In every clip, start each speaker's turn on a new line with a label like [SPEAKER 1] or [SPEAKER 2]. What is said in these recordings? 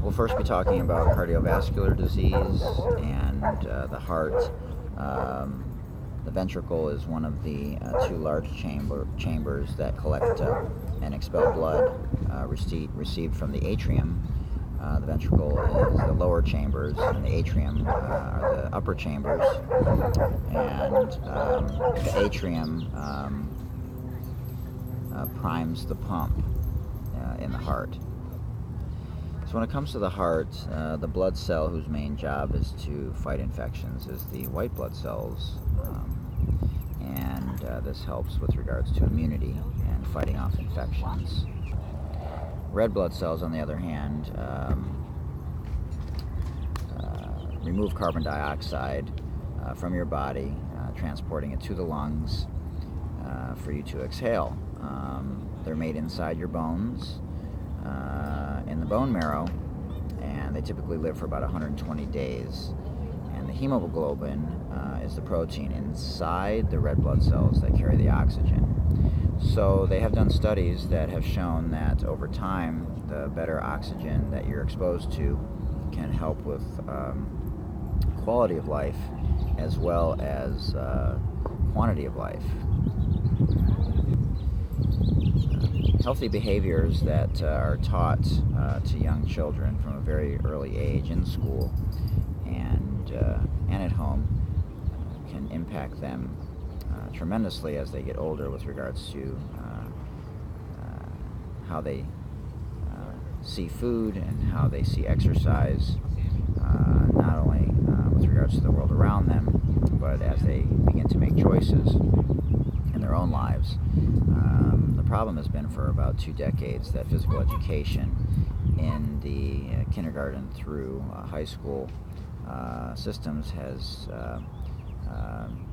[SPEAKER 1] We'll first be talking about cardiovascular disease and the heart. The ventricle is one of the two large chambers that collect and expel blood received from the atrium. The ventricle is the lower chambers, and the atrium are the upper chambers. And the atrium primes the pump in the heart. So when it comes to the heart, the blood cell whose main job is to fight infections is the white blood cells, and this helps with regards to immunity and fighting off infections. Red blood cells, on the other hand, remove carbon dioxide from your body, transporting it to the lungs for you to exhale. They're made inside your bones, in the bone marrow, and they typically live for about 120 days. And the hemoglobin is the protein inside the red blood cells that carry the oxygen. So they have done studies that have shown that over time, the better oxygen that you're exposed to can help with quality of life as well as quantity of life. Healthy behaviors that are taught to young children from a very early age in school and at home can impact them tremendously as they get older with regards to how they see food and how they see exercise, not only with regards to the world around them, but as they begin to make choices in their own lives. The problem has been for about 2 decades that physical education in the kindergarten through high school systems has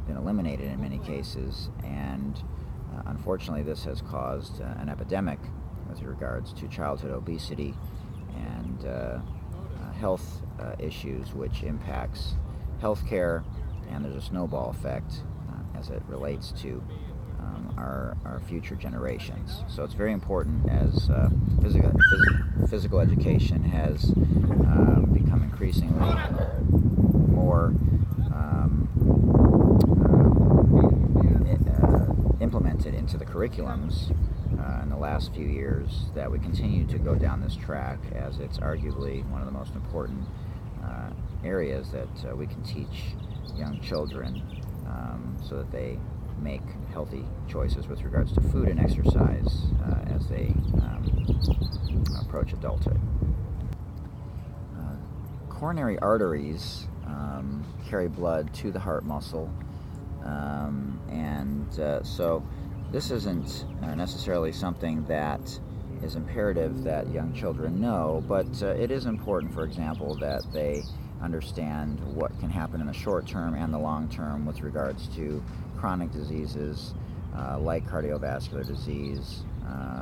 [SPEAKER 1] been eliminated in many cases, and unfortunately this has caused an epidemic with regards to childhood obesity and health issues, which impacts healthcare, and there's a snowball effect as it relates to our future generations. So it's very important as physical education has become increasingly more implemented into the curriculums in the last few years, that we continue to go down this track, as it's arguably one of the most important areas that we can teach young children so that they make healthy choices with regards to food and exercise as they approach adulthood. Coronary arteries carry blood to the heart muscle, so this isn't necessarily something that is imperative that young children know, but it is important, for example, that they understand what can happen in the short term and the long term with regards to chronic diseases like cardiovascular disease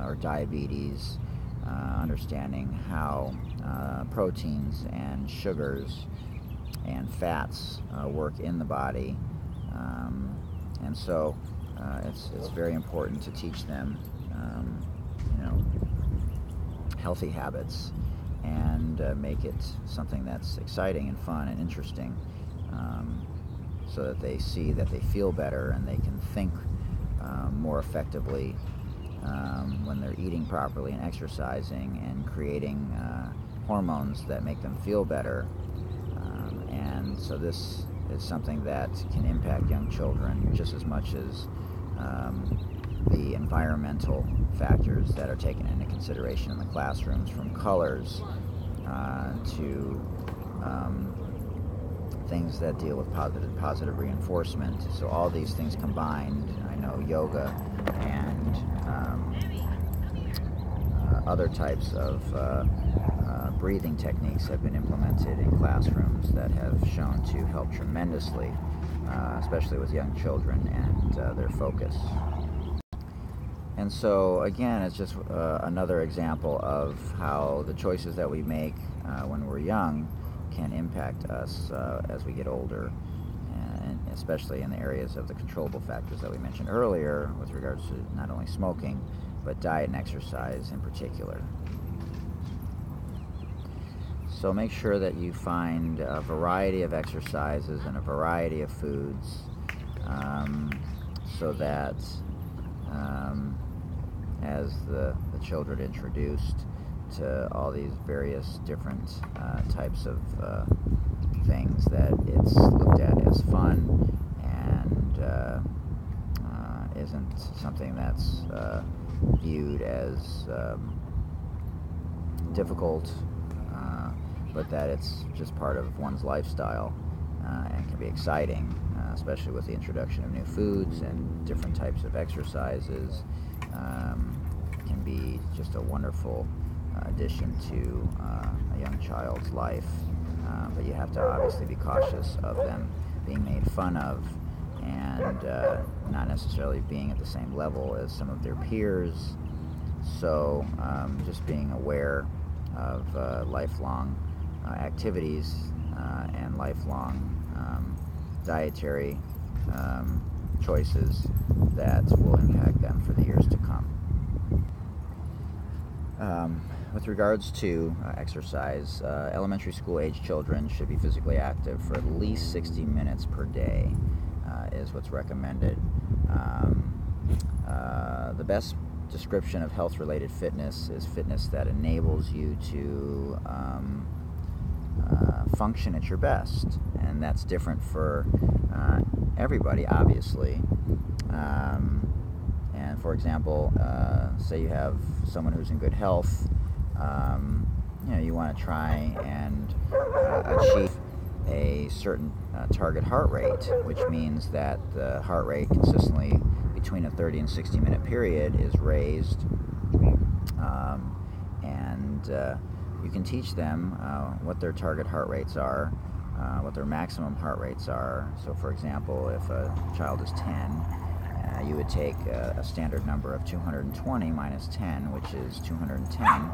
[SPEAKER 1] or diabetes, understanding how proteins and sugars and fats work in the body, and so it's very important to teach them healthy habits and make it something that's exciting and fun and interesting, so that they see that they feel better and they can think more effectively when they're eating properly and exercising and creating hormones that make them feel better. And so this is something that can impact young children just as much as the environmental factors that are taken into consideration in the classrooms, from colors to things that deal with positive reinforcement. So all these things combined, I know yoga and other types of breathing techniques have been implemented in classrooms that have shown to help tremendously, especially with young children and their focus. And so again, it's just another example of how the choices that we make when we're young can impact us as we get older, and especially in the areas of the controllable factors that we mentioned earlier with regards to not only smoking, but diet and exercise in particular. So make sure that you find a variety of exercises and a variety of foods, um, so that as the children introduced to all these various different types of things, that it's looked at as fun and isn't something that's viewed as difficult, but that it's just part of one's lifestyle, and can be exciting, especially with the introduction of new foods and different types of exercises. Can be just a wonderful addition to a young child's life, but you have to obviously be cautious of them being made fun of, and not necessarily being at the same level as some of their peers. So just being aware of lifelong activities and lifelong dietary choices that will impact them for the years to come. With regards to exercise, elementary school age children should be physically active for at least 60 minutes per day, is what's recommended. The best description of health-related fitness is fitness that enables you to function at your best, and that's different for everybody, obviously. And for example, say you have someone who's in good health, you want to try and achieve a certain target heart rate, which means that the heart rate consistently between a 30 and 60-minute period is raised, and you can teach them what their target heart rates are, what their maximum heart rates are. So for example, if a child is 10, you would take a standard number of 220 minus 10, which is 210,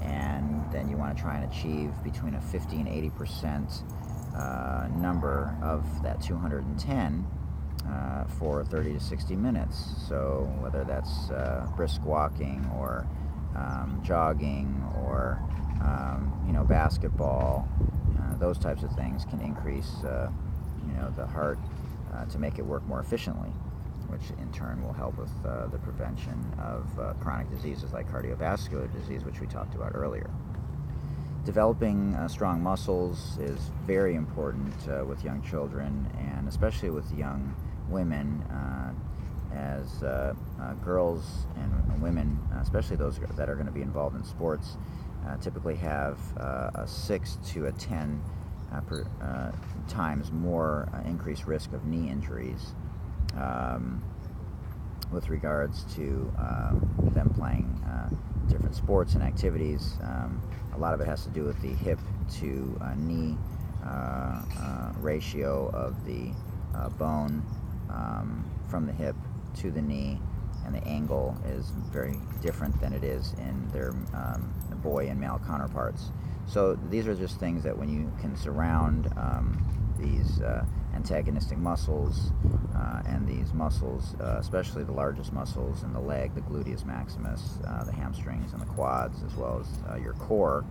[SPEAKER 1] and then you want to try and achieve between a 50 and 80% number of that 210 for 30 to 60 minutes. So whether that's brisk walking or jogging or basketball, those types of things can increase the heart to make it work more efficiently, which in turn will help with the prevention of chronic diseases like cardiovascular disease, which we talked about earlier. Developing strong muscles is very important with young children, and especially with young women, as girls and women, especially those that are going to be involved in sports, typically have a 6 to a 10 times more increased risk of knee injuries, with regards to them playing different sports and activities. A lot of it has to do with the hip to knee ratio of the bone from the hip to the knee, and the angle is very different than it is in their boy and male counterparts. So these are just things that when you can surround these antagonistic muscles and these muscles, especially the largest muscles in the leg, the gluteus maximus, the hamstrings and the quads, as well as your core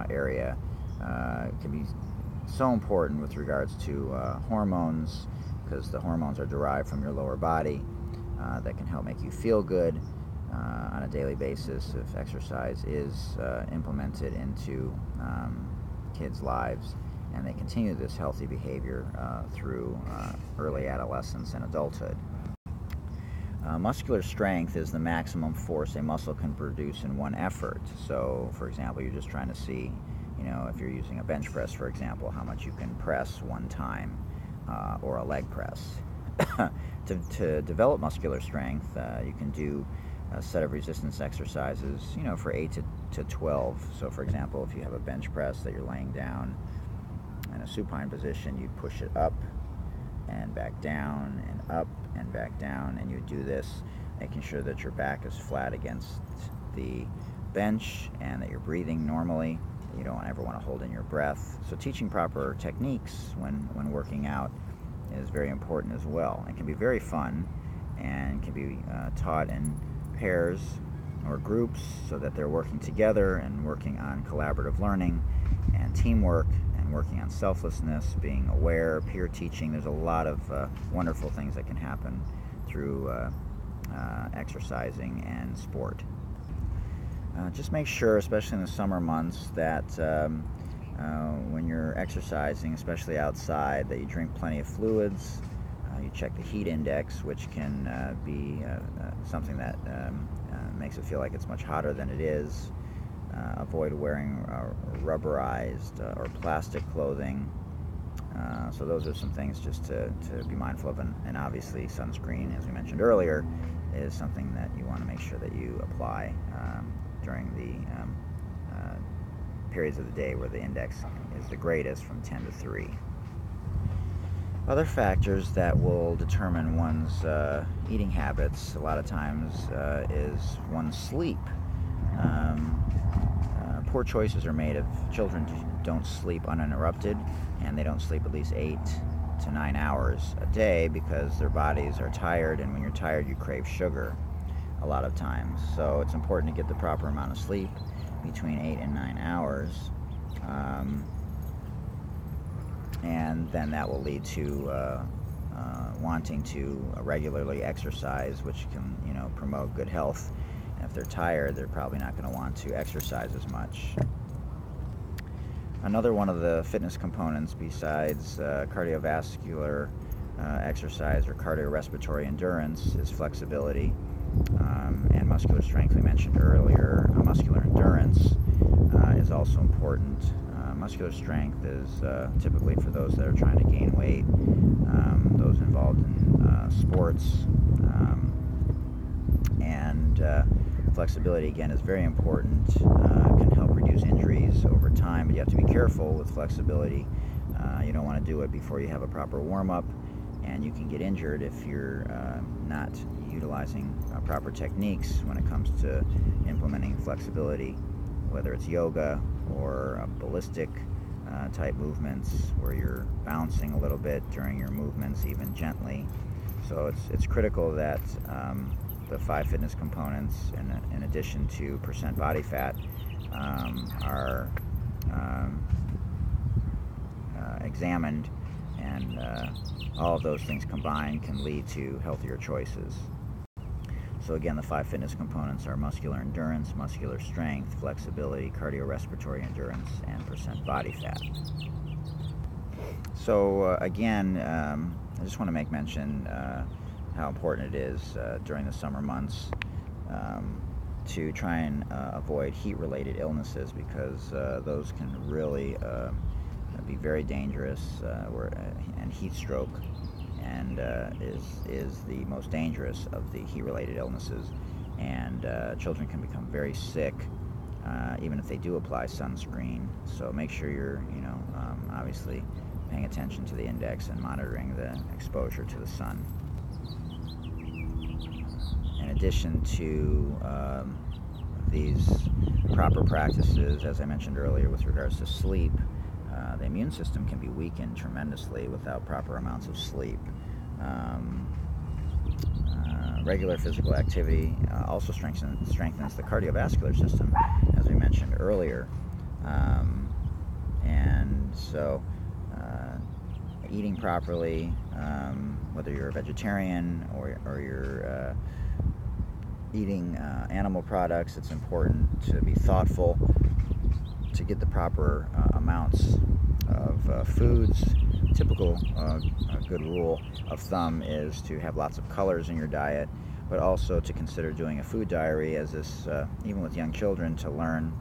[SPEAKER 1] area, can be so important with regards to hormones, because the hormones are derived from your lower body, that can help make you feel good on a daily basis if exercise is implemented into kids' lives, and they continue this healthy behavior through early adolescence and adulthood. Muscular strength is the maximum force a muscle can produce in one effort. So, for example, you're just trying to see, if you're using a bench press, for example, how much you can press one time, or a leg press. To develop muscular strength, you can do a set of resistance exercises, for 8 to 12. So, for example, if you have a bench press that you're laying down in a supine position, you push it up and back down and up and back down, and you do this making sure that your back is flat against the bench and that you're breathing normally. You don't ever want to hold in your breath. So teaching proper techniques when working out is very important as well, and can be very fun, and can be taught in pairs or groups so that they're working together and working on collaborative learning, and teamwork, and working on selflessness, being aware, peer teaching. There's a lot of wonderful things that can happen through exercising and sport. Just make sure, especially in the summer months, that when you're exercising, especially outside, that you drink plenty of fluids. You check the heat index, which can be something that makes it feel like it's much hotter than it is. Avoid wearing rubberized or plastic clothing. So those are some things just to be mindful of, and obviously sunscreen, as we mentioned earlier, is something that you want to make sure that you apply during the periods of the day where the index is the greatest, from 10 to 3. Other factors that will determine one's eating habits a lot of times is one's sleep. Poor choices are made if children don't sleep uninterrupted, and they don't sleep at least 8 to 9 hours a day, because their bodies are tired, and when you're tired you crave sugar a lot of times. So it's important to get the proper amount of sleep, between 8 and 9 hours, and then that will lead to wanting to regularly exercise, which can promote good health. And if they're tired, they're probably not going to want to exercise as much. Another one of the fitness components besides cardiovascular exercise or cardiorespiratory endurance is flexibility and muscular strength. We mentioned earlier, muscular endurance is also important. Muscular strength is typically for those that are trying to gain weight, those involved in sports, and flexibility, again, is very important. Can help reduce injuries over time, but you have to be careful with flexibility. You don't want to do it before you have a proper warm-up, and you can get injured if you're not utilizing proper techniques when it comes to implementing flexibility, whether it's yoga or ballistic type movements where you're bouncing a little bit during your movements, even gently. So it's critical that the 5 fitness components, in addition to percent body fat, are examined, and all of those things combined can lead to healthier choices. So again, the 5 fitness components are muscular endurance, muscular strength, flexibility, cardiorespiratory endurance, and percent body fat. So again, I just want to make mention how important it is during the summer months to try and avoid heat-related illnesses, because those can really be very dangerous, and heat stroke is the most dangerous of the heat-related illnesses, and children can become very sick even if they do apply sunscreen. So make sure you're obviously paying attention to the index and monitoring the exposure to the sun. In addition to these proper practices, as I mentioned earlier, with regards to sleep, the immune system can be weakened tremendously without proper amounts of sleep. Regular physical activity also strengthens the cardiovascular system, as we mentioned earlier. And so eating properly, whether you're a vegetarian or you're eating animal products, it's important to be thoughtful, to get the proper amounts of foods. Typical good rule of thumb is to have lots of colors in your diet, but also to consider doing a food diary, as this, even with young children, to learn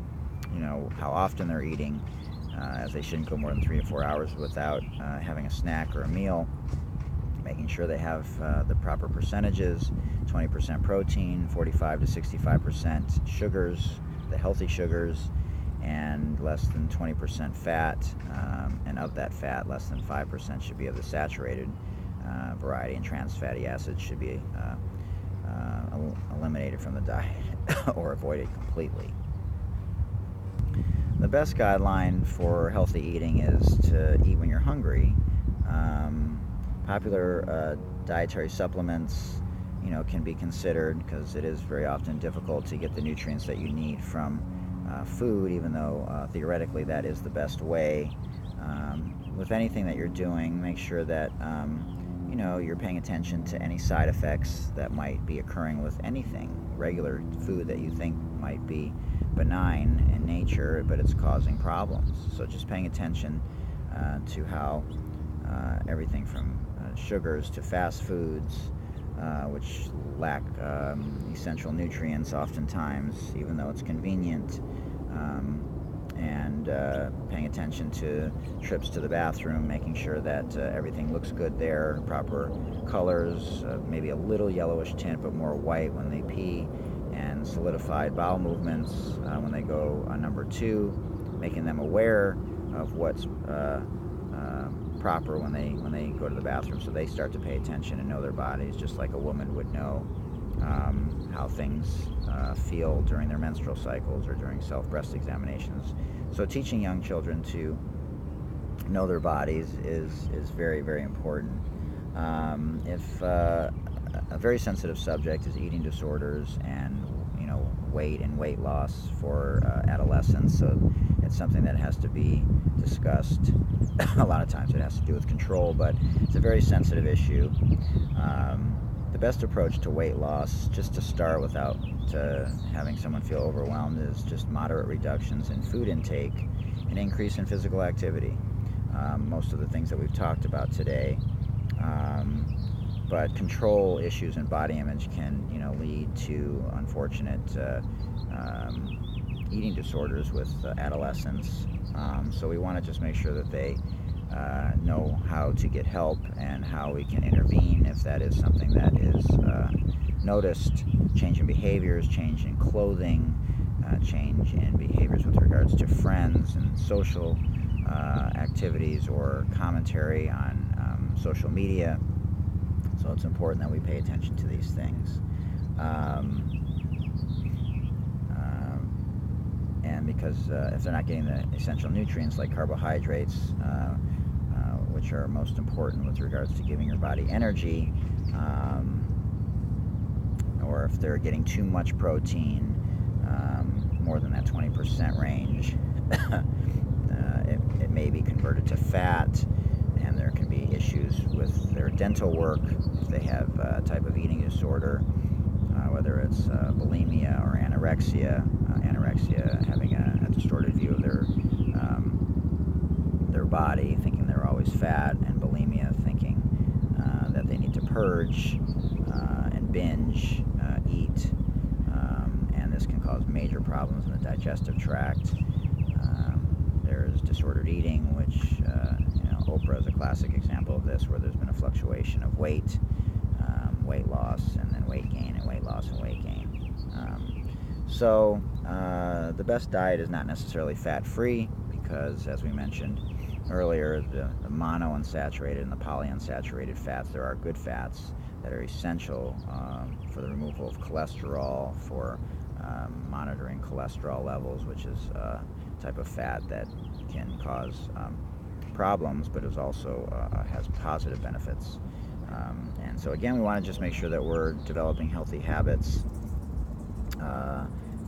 [SPEAKER 1] how often they're eating, as they shouldn't go more than 3 to 4 hours without having a snack or a meal. Making sure they have the proper percentages: 20% protein, 45 to 65% sugars, the healthy sugars, and less than 20% fat, and of that fat, less than 5% should be of the saturated variety, and trans fatty acids should be eliminated from the diet or avoided completely. The best guideline for healthy eating is to eat when you're hungry. Popular dietary supplements, can be considered, because it is very often difficult to get the nutrients that you need from food, even though theoretically that is the best way. With anything that you're doing, make sure that you're paying attention to any side effects that might be occurring with anything, regular food that you think might be benign in nature, but it's causing problems. So just paying attention to how everything from sugars to fast foods, which lack essential nutrients oftentimes, even though it's convenient, and paying attention to trips to the bathroom, making sure that everything looks good there, proper colors, maybe a little yellowish tint, but more white when they pee, and solidified bowel movements when they go number two, making them aware of what's proper when they go to the bathroom, so they start to pay attention and know their bodies, just like a woman would know how things feel during their menstrual cycles or during self-breast examinations. So teaching young children to know their bodies is very, very important. If a very sensitive subject is eating disorders and weight and weight loss for adolescents, so it's something that has to be discussed. A lot of times it has to do with control, but it's a very sensitive issue. The best approach to weight loss, just to start without having someone feel overwhelmed, is just moderate reductions in food intake and increase in physical activity. Most of the things that we've talked about today. But control issues in body image can lead to unfortunate eating disorders with adolescents. So we want to just make sure that they know how to get help and how we can intervene if that is something that is noticed. Change in behaviors, change in clothing, change in behaviors with regards to friends and social activities or commentary on social media. So it's important that we pay attention to these things. And because if they're not getting the essential nutrients like carbohydrates, which are most important with regards to giving your body energy, or if they're getting too much protein, more than that 20% range, it may be converted to fat, and there can be issues with their dental work if they have a type of eating disorder, whether it's bulimia or anorexia. Anorexia having a distorted view of their body, thinking they're always fat, and bulimia thinking that they need to purge and binge eat, and this can cause major problems in the digestive tract. There's disordered eating, which Oprah is a classic example of this, where there's been a fluctuation of weight, weight loss, and then weight gain, and weight loss and weight gain. So the best diet is not necessarily fat-free, because, as we mentioned earlier, the monounsaturated and the polyunsaturated fats, there are good fats that are essential for the removal of cholesterol, for monitoring cholesterol levels, which is a type of fat that can cause problems, but is also has positive benefits. And so again, we want to just make sure that we're developing healthy habits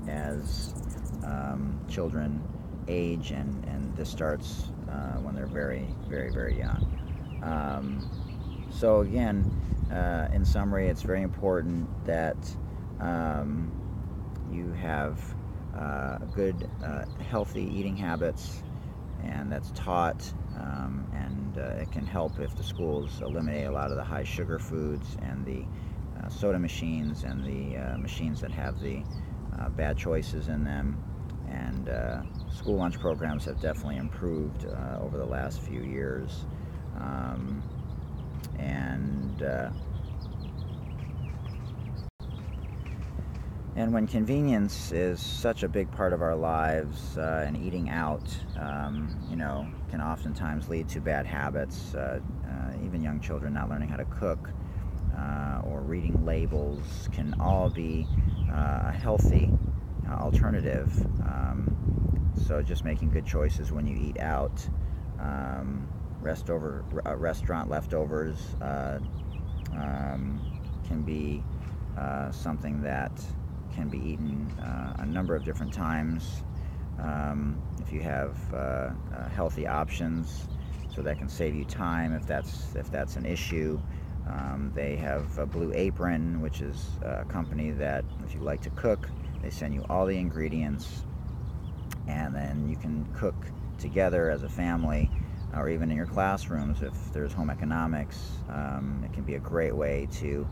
[SPEAKER 1] as children age, and this starts when they're very, very, very young. So again, in summary, it's very important that you have good, healthy eating habits, and that's taught, and it can help if the schools eliminate a lot of the high sugar foods and the soda machines and the machines that have the bad choices in them. And school lunch programs have definitely improved over the last few years. And when convenience is such a big part of our lives, and eating out, can oftentimes lead to bad habits. Even young children not learning how to cook or reading labels can all be a healthy alternative. So just making good choices when you eat out. Restaurant leftovers can be something that can be eaten a number of different times. If you have healthy options, so that can save you time if that's an issue. They have a Blue Apron, which is a company that, if you like to cook, they send you all the ingredients, and then you can cook together as a family, or even in your classrooms if there's home economics. It can be a great way to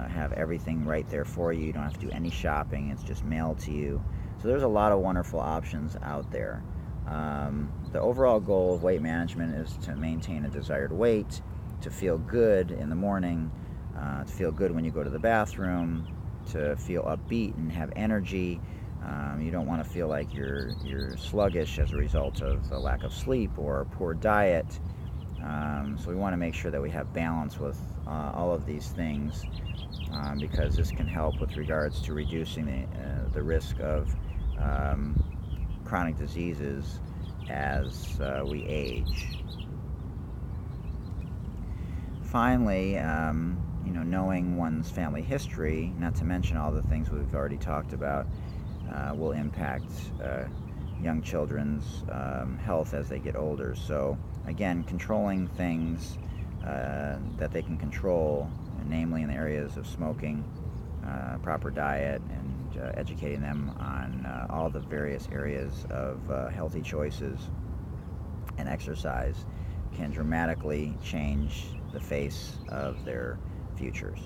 [SPEAKER 1] have everything right there for you. You don't have to do any shopping, it's just mailed to you. So there's a lot of wonderful options out there. The overall goal of weight management is to maintain a desired weight, to feel good in the morning, to feel good when you go to the bathroom, to feel upbeat and have energy. You don't want to feel like you're sluggish as a result of a lack of sleep or a poor diet. So we want to make sure that we have balance with all of these things, because this can help with regards to reducing the risk of chronic diseases as we age. Finally, knowing one's family history, not to mention all the things we've already talked about, will impact young children's health as they get older. So again, controlling things that they can control, namely in the areas of smoking, proper diet, and educating them on all the various areas of healthy choices and exercise, can dramatically change the face of their futures.